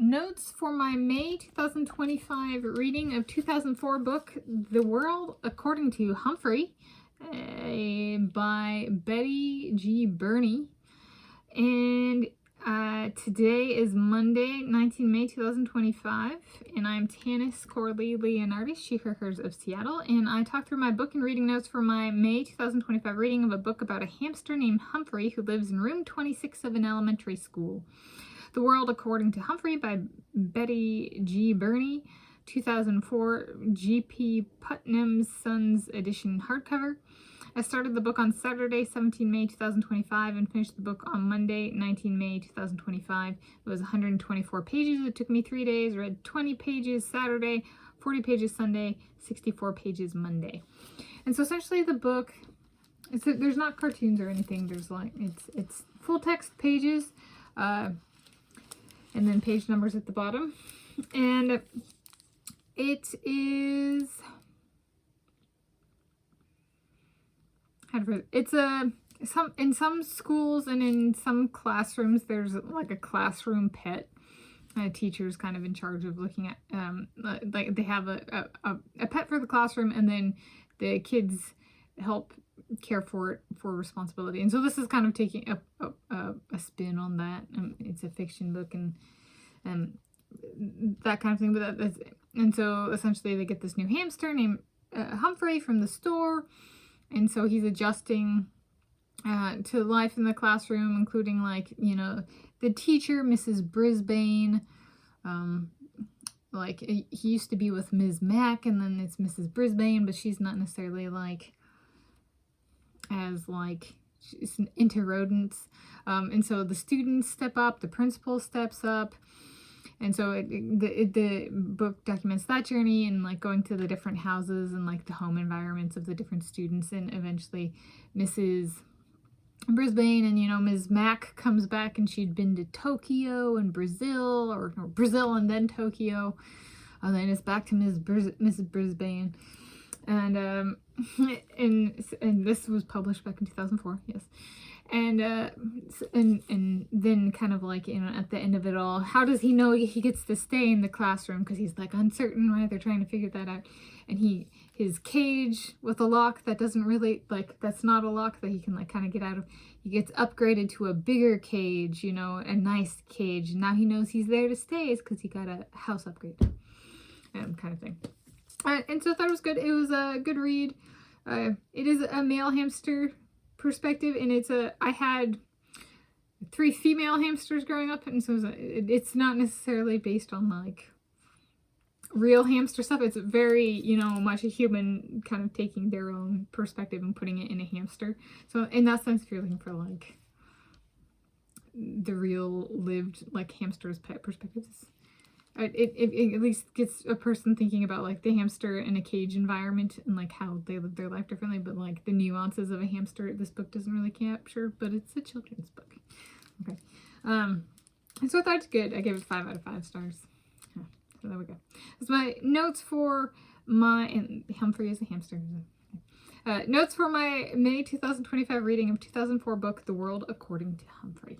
notes for my May 2025 reading of 2004 book, The World According to Humphrey, by Betty G. Birney. And today is Monday, 19 May 2025, and I'm Tanis Coralee Leonhardi, she, her, hers of Seattle, and I talked through my book and reading notes for my May 2025 reading of a book about a hamster named Humphrey who lives in room 26 of an elementary school. The World According to Humphrey by Betty G. Birney, 2004, G.P. Putnam's Sons edition hardcover. I started the book on Saturday, 17 May 2025, and finished the book on Monday, 19 May 2025. It was 124 pages. It took me 3 days. Read 20 pages Saturday, 40 pages Sunday, 64 pages Monday. And so essentially the book, there's not cartoons or anything. There's like, it's full text pages, and then page numbers at the bottom. And it is, in some schools and in some classrooms, there's like a classroom pet. Teachers kind of in charge of looking at, like they have a pet for the classroom, and then the kids help care for it for responsibility. And so this is kind of taking a spin on that. It's a fiction book and that kind of thing. But and so essentially they get this new hamster named Humphrey from the store, and so he's adjusting to life in the classroom, including, like, you know, the teacher, Mrs. Brisbane. Like, he used to be with Ms. Mack, and then it's Mrs. Brisbane, but she's not necessarily like as like she's into rodents. And so the students step up, the principal steps up, and so the book documents that journey and like going to the different houses and like the home environments of the different students. And eventually Mrs. Brisbane and, you know, Ms. Mack comes back, and she'd been to Tokyo and Brazil, or Brazil and then Tokyo, and then it's back to Mrs. Brisbane. And and this was published back in 2004, yes. And then kind of like, you know, at the end of it all, how does he know he gets to stay in the classroom? Because he's like uncertain, right? They're trying to figure that out. And his cage with a lock that doesn't really, like, that's not a lock that he can like kind of get out of, he gets upgraded to a bigger cage, you know, a nice cage. And now he knows he's there to stay because he got a house upgrade, kind of thing. And so I thought it was good. It was a good read. It is a male hamster perspective, and I had 3 female hamsters growing up, and so it's not necessarily based on like real hamster stuff. It's very, you know, much a human kind of taking their own perspective and putting it in a hamster. So in that sense, if you're looking for like the real lived like hamster's pet perspectives, it at least gets a person thinking about like the hamster in a cage environment and like how they live their life differently. But like the nuances of a hamster, this book doesn't really capture, but it's a children's book. Okay. And so I thought it's good. I gave it 5 out of 5 stars. So there we go. That's my notes for and Humphrey is a hamster. Notes for my May 2025 reading of 2004 book, The World According to Humphrey.